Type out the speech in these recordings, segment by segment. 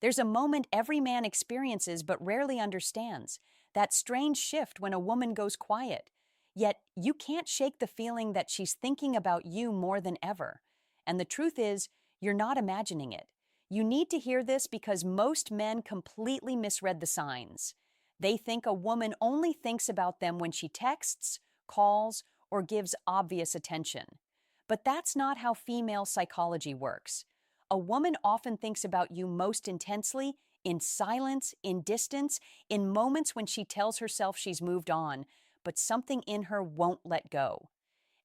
There's a moment every man experiences but rarely understands, that strange shift when a woman goes quiet. Yet you can't shake the feeling that she's thinking about you more than ever. And the truth is, you're not imagining it. You need to hear this because most men completely misread the signs. They think a woman only thinks about them when she texts, calls, or gives obvious attention. But that's not how female psychology works. A woman often thinks about you most intensely in silence, in distance, in moments when she tells herself she's moved on, but something in her won't let go.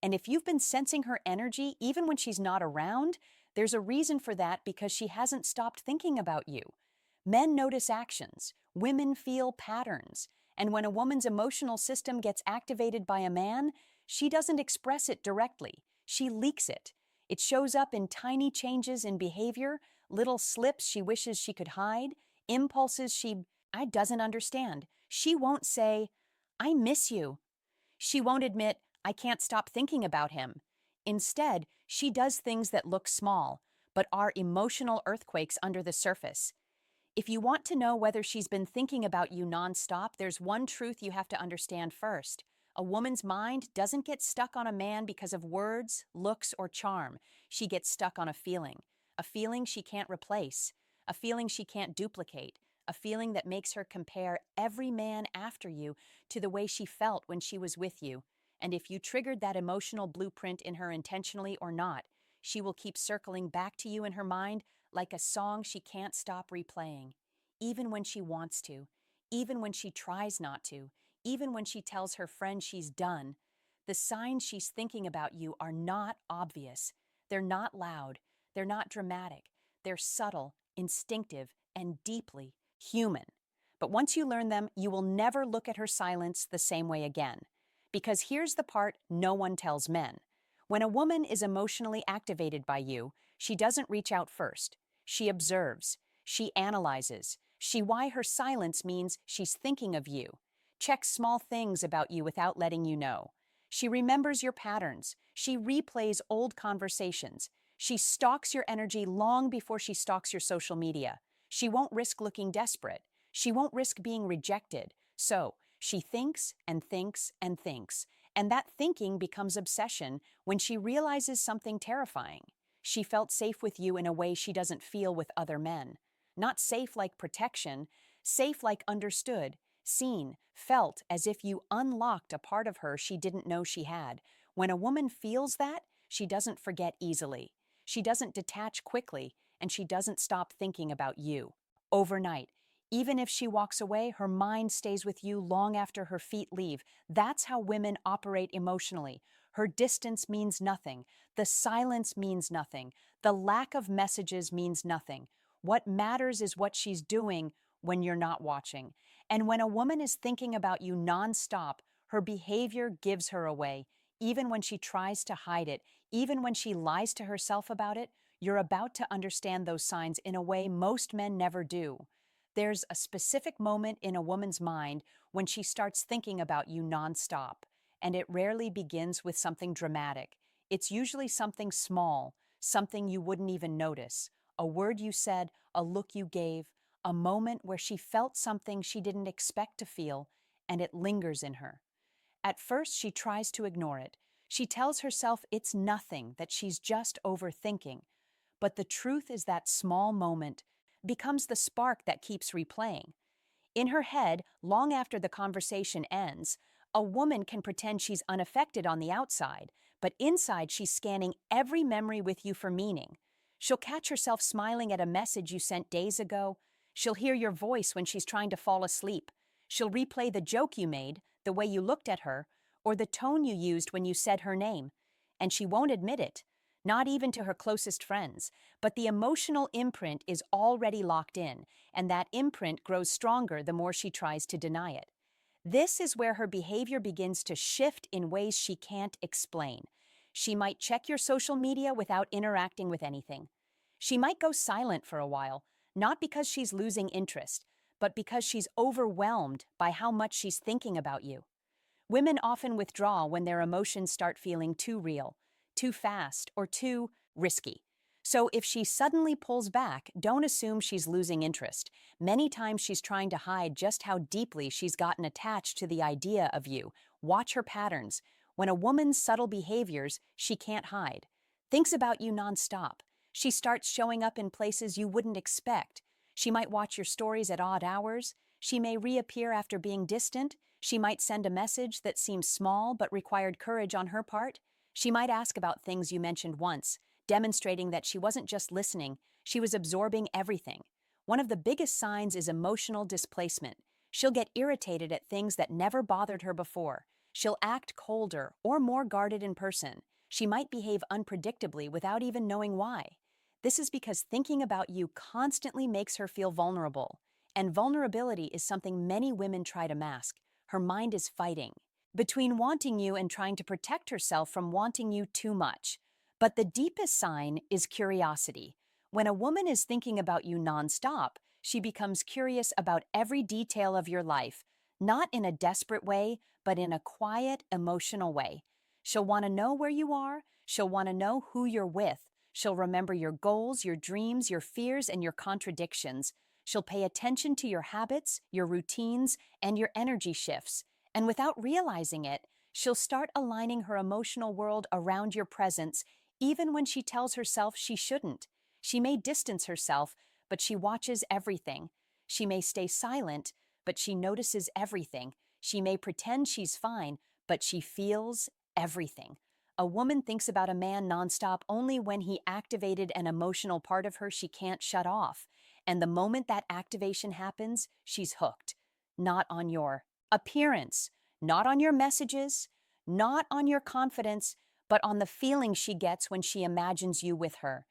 And if you've been sensing her energy even when she's not around, there's a reason for that because she hasn't stopped thinking about you. Men notice actions, women feel patterns, and when a woman's emotional system gets activated by a man, she doesn't express it directly, she leaks it. It shows up in tiny changes in behavior, little slips she wishes she could hide, impulses she I doesn't understand. She won't say, "I miss you." She won't admit, "I can't stop thinking about him." Instead, she does things that look small, but are emotional earthquakes under the surface. If you want to know whether she's been thinking about you nonstop, there's one truth you have to understand first. A woman's mind doesn't get stuck on a man because of words, looks, or charm. She gets stuck on a feeling she can't replace, a feeling she can't duplicate, a feeling that makes her compare every man after you to the way she felt when she was with you. And if you triggered that emotional blueprint in her intentionally or not, she will keep circling back to you in her mind like a song she can't stop replaying, even when she wants to, even when she tries not to, even when she tells her friend she's done. The signs she's thinking about you are not obvious. They're not loud. They're not dramatic. They're subtle, instinctive, and deeply human. But once you learn them, you will never look at her silence the same way again. Because here's the part no one tells men. When a woman is emotionally activated by you, she doesn't reach out first. She observes. She analyzes. Why her silence means she's thinking of you. Checks small things about you without letting you know. She remembers your patterns. She replays old conversations. She stalks your energy long before she stalks your social media. She won't risk looking desperate. She won't risk being rejected. So, she thinks and thinks and thinks. And that thinking becomes obsession when she realizes something terrifying. She felt safe with you in a way she doesn't feel with other men. Not safe like protection, safe like understood, seen, felt as if you unlocked a part of her she didn't know she had. When a woman feels that, she doesn't forget easily. She doesn't detach quickly, and she doesn't stop thinking about you. Overnight, even if she walks away, her mind stays with you long after her feet leave. That's how women operate emotionally. Her distance means nothing. The silence means nothing. The lack of messages means nothing. What matters is what she's doing when you're not watching. And when a woman is thinking about you nonstop, her behavior gives her away. Even when she tries to hide it, even when she lies to herself about it, you're about to understand those signs in a way most men never do. There's a specific moment in a woman's mind when she starts thinking about you nonstop, and it rarely begins with something dramatic. It's usually something small, something you wouldn't even notice. A word you said, a look you gave, a moment where she felt something she didn't expect to feel, and it lingers in her. At first, she tries to ignore it. She tells herself it's nothing, that she's just overthinking. But the truth is that small moment becomes the spark that keeps replaying. In her head, long after the conversation ends, a woman can pretend she's unaffected on the outside, but inside she's scanning every memory with you for meaning. She'll catch herself smiling at a message you sent days ago. She'll hear your voice when she's trying to fall asleep. She'll replay the joke you made, the way you looked at her, or the tone you used when you said her name. And she won't admit it, not even to her closest friends, but the emotional imprint is already locked in, and that imprint grows stronger the more she tries to deny it. This is where her behavior begins to shift in ways she can't explain. She might check your social media without interacting with anything. She might go silent for a while, not because she's losing interest, but because she's overwhelmed by how much she's thinking about you. Women often withdraw when their emotions start feeling too real, too fast, or too risky. So if she suddenly pulls back, don't assume she's losing interest. Many times she's trying to hide just how deeply she's gotten attached to the idea of you. Watch her patterns. When a woman's subtle behaviors, she can't hide. Thinks about you nonstop. She starts showing up in places you wouldn't expect. She might watch your stories at odd hours. She may reappear after being distant. She might send a message that seems small but required courage on her part. She might ask about things you mentioned once, demonstrating that she wasn't just listening, she was absorbing everything. One of the biggest signs is emotional displacement. She'll get irritated at things that never bothered her before. She'll act colder or more guarded in person. She might behave unpredictably without even knowing why. This is because thinking about you constantly makes her feel vulnerable. And vulnerability is something many women try to mask. Her mind is fighting between wanting you and trying to protect herself from wanting you too much. But the deepest sign is curiosity. When a woman is thinking about you nonstop, she becomes curious about every detail of your life, not in a desperate way, but in a quiet, emotional way. She'll want to know where you are. She'll want to know who you're with. She'll remember your goals, your dreams, your fears, and your contradictions. She'll pay attention to your habits, your routines, and your energy shifts. And without realizing it, she'll start aligning her emotional world around your presence, even when she tells herself she shouldn't. She may distance herself, but she watches everything. She may stay silent, but she notices everything. She may pretend she's fine, but she feels everything. A woman thinks about a man nonstop only when he activated an emotional part of her she can't shut off. And the moment that activation happens, she's hooked. Not on your appearance, not on your messages, not on your confidence, but on the feeling she gets when she imagines you with her.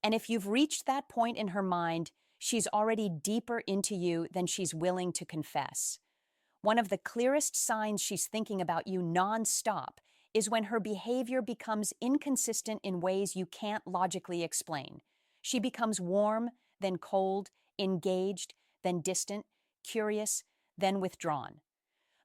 And if you've reached that point in her mind, she's already deeper into you than she's willing to confess. One of the clearest signs she's thinking about you nonstop is when her behavior becomes inconsistent in ways you can't logically explain. She becomes warm, then cold, engaged, then distant, curious, then withdrawn.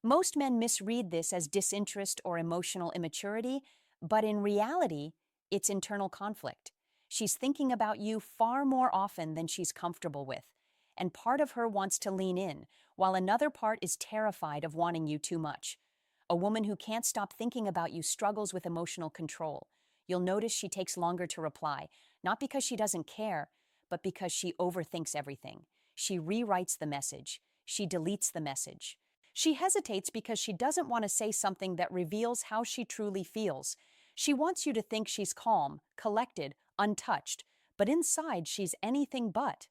Most men misread this as disinterest or emotional immaturity, but in reality, it's internal conflict. She's thinking about you far more often than she's comfortable with, and part of her wants to lean in, while another part is terrified of wanting you too much. A woman who can't stop thinking about you struggles with emotional control. You'll notice she takes longer to reply, not because she doesn't care, but because she overthinks everything. She rewrites the message. She deletes the message. She hesitates because she doesn't want to say something that reveals how she truly feels. She wants you to think she's calm, collected, untouched, but inside she's anything but.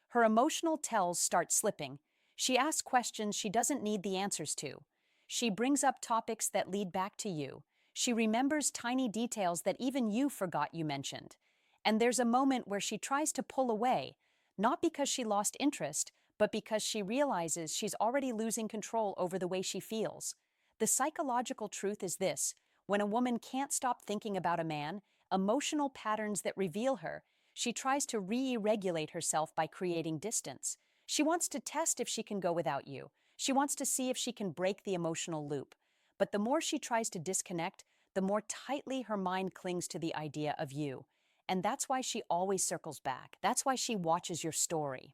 Her emotional tells start slipping. She asks questions she doesn't need the answers to. She brings up topics that lead back to you. She remembers tiny details that even you forgot you mentioned. And there's a moment where she tries to pull away, not because she lost interest, but because she realizes she's already losing control over the way she feels. The psychological truth is this: when a woman can't stop thinking about a man, emotional patterns that reveal her, she tries to re-regulate herself by creating distance. She wants to test if she can go without you. She wants to see if she can break the emotional loop. But the more she tries to disconnect, the more tightly her mind clings to the idea of you. And that's why she always circles back. That's why she watches your story,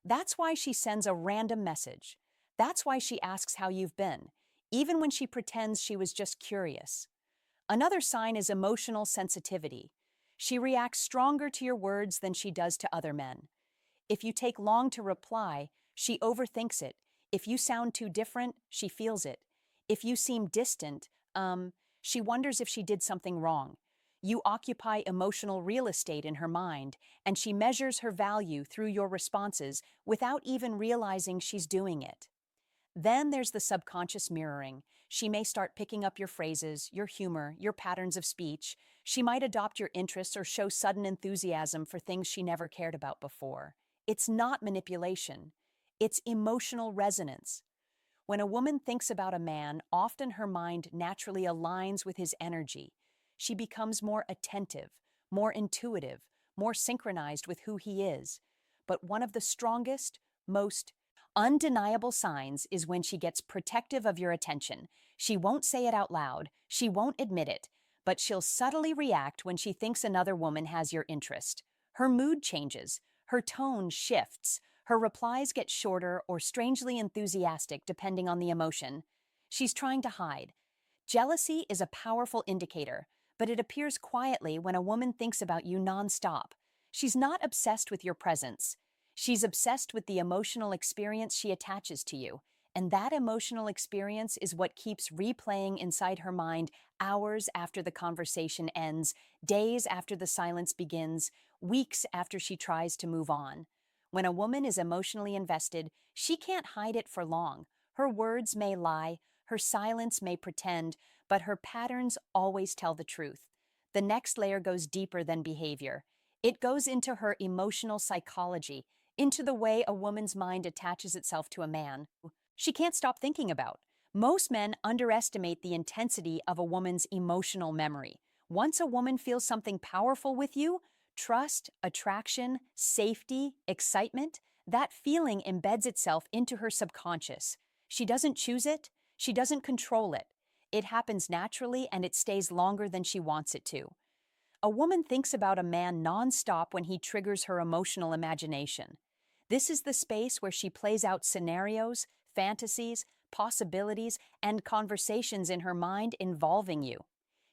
that's why she sends a random message. That's why she asks how you've been, even when she pretends she was just curious. Another sign is emotional sensitivity. She reacts stronger to your words than she does to other men. If you take long to reply, she overthinks it. If you sound too different, she feels it. If you seem distant, she wonders if she did something wrong. You occupy emotional real estate in her mind, and she measures her value through your responses without even realizing she's doing it. Then there's the subconscious mirroring. She may start picking up your phrases, your humor, your patterns of speech. She might adopt your interests or show sudden enthusiasm for things she never cared about before. It's not manipulation. It's emotional resonance. When a woman thinks about a man, often her mind naturally aligns with his energy. She becomes more attentive, more intuitive, more synchronized with who he is. But one of the strongest, most undeniable signs is when she gets protective of your attention. She won't say it out loud. She won't admit it. but she'll subtly react when she thinks another woman has your interest. Her mood changes, her tone shifts, her replies get shorter or strangely enthusiastic depending on the emotion. She's trying to hide. Jealousy is a powerful indicator, but it appears quietly when a woman thinks about you nonstop. She's not obsessed with your presence. She's obsessed with the emotional experience she attaches to you. And that emotional experience is what keeps replaying inside her mind hours after the conversation ends, days after the silence begins, weeks after she tries to move on. When a woman is emotionally invested, she can't hide it for long. Her words may lie, her silence may pretend, but her patterns always tell the truth. The next layer goes deeper than behavior. It goes into her emotional psychology, into the way a woman's mind attaches itself to a man she can't stop thinking about. Most men underestimate the intensity of a woman's emotional memory. Once a woman feels something powerful with you, trust, attraction, safety, excitement, that feeling embeds itself into her subconscious. She doesn't choose it, she doesn't control it. It happens naturally and it stays longer than she wants it to. A woman thinks about a man nonstop when he triggers her emotional imagination. This is the space where she plays out scenarios, fantasies, possibilities, and conversations in her mind involving you.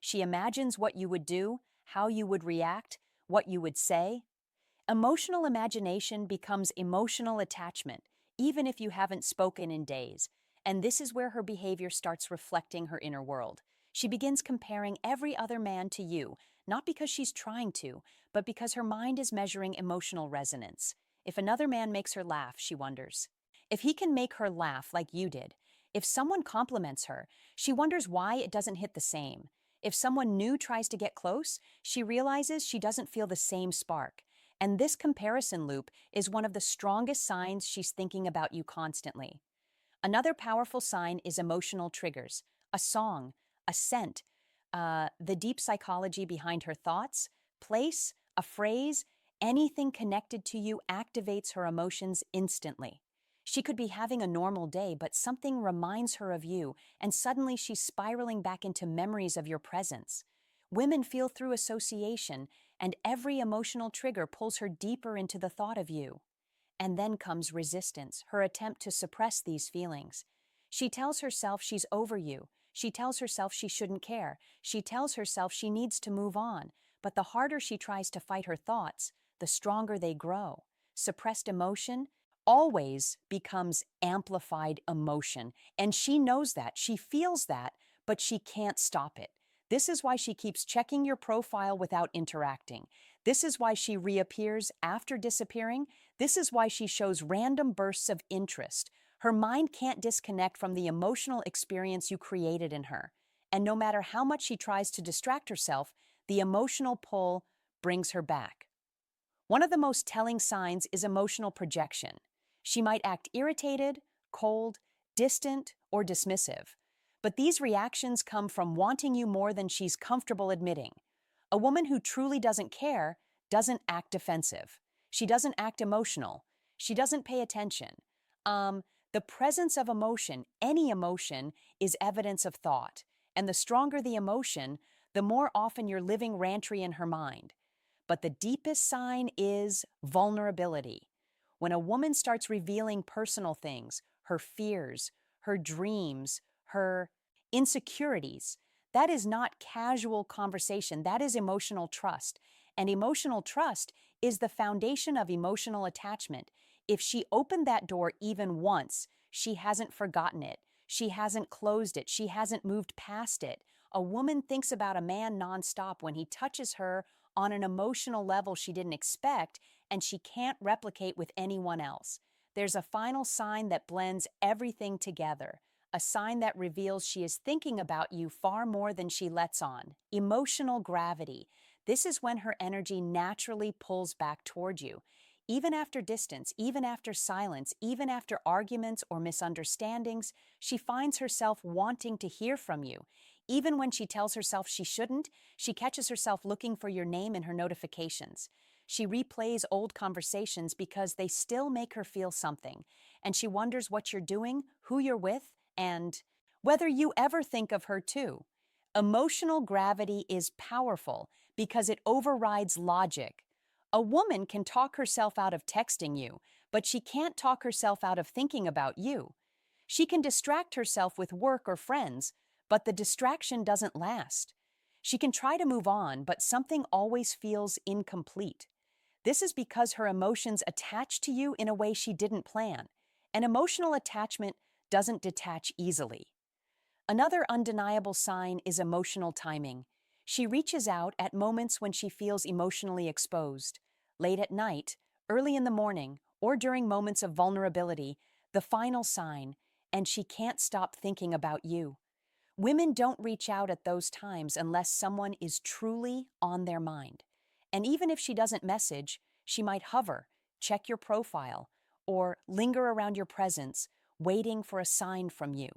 She imagines what you would do, how you would react, what you would say. Emotional imagination becomes emotional attachment, even if you haven't spoken in days. And this is where her behavior starts reflecting her inner world. She begins comparing every other man to you, not because she's trying to, but because her mind is measuring emotional resonance. If another man makes her laugh, she wonders. If he can make her laugh like you did, if someone compliments her, she wonders why it doesn't hit the same. If someone new tries to get close, she realizes she doesn't feel the same spark. And this comparison loop is one of the strongest signs she's thinking about you constantly. Another powerful sign is emotional triggers, a song, a scent, the deep psychology behind her thoughts, place, a phrase, anything connected to you activates her emotions instantly. She could be having a normal day, but something reminds her of you, and suddenly she's spiraling back into memories of your presence. Women feel through association, and every emotional trigger pulls her deeper into the thought of you. And then comes resistance, her attempt to suppress these feelings. She tells herself she's over you. She tells herself she shouldn't care. She tells herself she needs to move on. But the harder she tries to fight her thoughts, the stronger they grow. Suppressed emotion always becomes amplified emotion. And she knows that. She feels that, but she can't stop it. This is why she keeps checking your profile without interacting. This is why she reappears after disappearing. This is why she shows random bursts of interest. Her mind can't disconnect from the emotional experience you created in her. And no matter how much she tries to distract herself, the emotional pull brings her back. One of the most telling signs is emotional projection. She might act irritated, cold, distant, or dismissive. But these reactions come from wanting you more than she's comfortable admitting. A woman who truly doesn't care doesn't act defensive. She doesn't act emotional. She doesn't pay attention. The presence of emotion, any emotion, is evidence of thought. And the stronger the emotion, the more often you're living rantry in her mind. But the deepest sign is vulnerability. When a woman starts revealing personal things, her fears, her dreams, her insecurities, that is not casual conversation. That is emotional trust. And emotional trust is the foundation of emotional attachment. If she opened that door even once, she hasn't forgotten it. She hasn't closed it. She hasn't moved past it. A woman thinks about a man nonstop when he touches her on an emotional level she didn't expect, and she can't replicate with anyone else. There's a final sign that blends everything together, a sign that reveals she is thinking about you far more than she lets on. Emotional gravity. This is when her energy naturally pulls back toward you. Even after distance, even after silence, even after arguments or misunderstandings, she finds herself wanting to hear from you. Even when she tells herself she shouldn't, she catches herself looking for your name in her notifications. She replays old conversations because they still make her feel something, and she wonders what you're doing, who you're with, and whether you ever think of her too. Emotional gravity is powerful because it overrides logic. A woman can talk herself out of texting you, but she can't talk herself out of thinking about you. She can distract herself with work or friends, but the distraction doesn't last. She can try to move on, but something always feels incomplete. This is because her emotions attach to you in a way she didn't plan. An emotional attachment doesn't detach easily. Another undeniable sign is emotional timing. She reaches out at moments when she feels emotionally exposed. Late at night, early in the morning, or during moments of vulnerability, the final sign, and she can't stop thinking about you. Women don't reach out at those times unless someone is truly on their mind. And even if she doesn't message, she might hover, check your profile, or linger around your presence, waiting for a sign from you.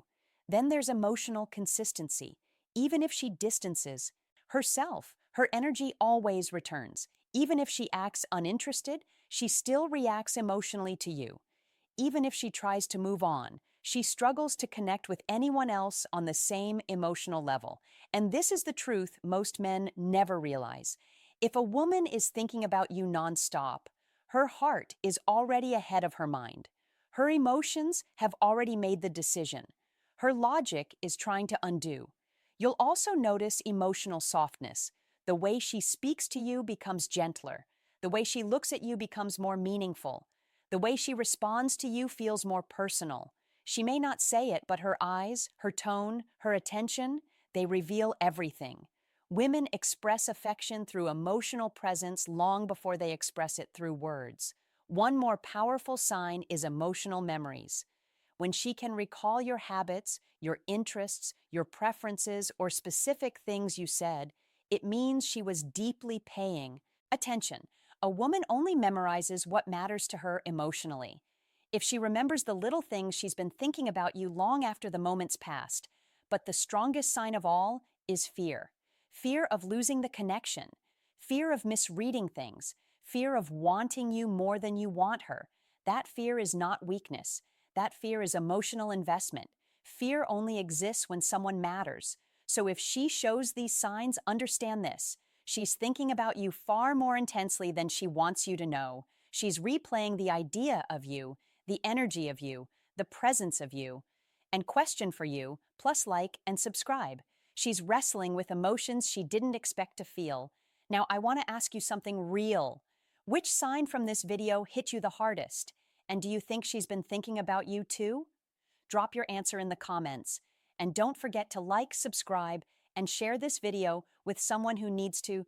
Then there's emotional consistency. Even if she distances herself, her energy always returns. Even if she acts uninterested, she still reacts emotionally to you. Even if she tries to move on, she struggles to connect with anyone else on the same emotional level. And this is the truth most men never realize. If a woman is thinking about you nonstop, her heart is already ahead of her mind. Her emotions have already made the decision. Her logic is trying to undo. You'll also notice emotional softness. The way she speaks to you becomes gentler. The way she looks at you becomes more meaningful. The way she responds to you feels more personal. She may not say it, but her eyes, her tone, her attention, they reveal everything. Women express affection through emotional presence long before they express it through words. One more powerful sign is emotional memories. When she can recall your habits, your interests, your preferences, or specific things you said, it means she was deeply paying attention. A woman only memorizes what matters to her emotionally. If she remembers the little things she's been thinking about you long after the moment's passed. But the strongest sign of all is fear. Fear of losing the connection, fear of misreading things, fear of wanting you more than you want her. That fear is not weakness. That fear is emotional investment. Fear only exists when someone matters. So if she shows these signs, understand this. She's thinking about you far more intensely than she wants you to know. She's replaying the idea of you, the energy of you, the presence of you, and question for you, plus like and subscribe. She's wrestling with emotions she didn't expect to feel. Now, I want to ask you something real. Which sign from this video hit you the hardest? And do you think she's been thinking about you too? Drop your answer in the comments. And don't forget to like, subscribe, and share this video with someone who needs to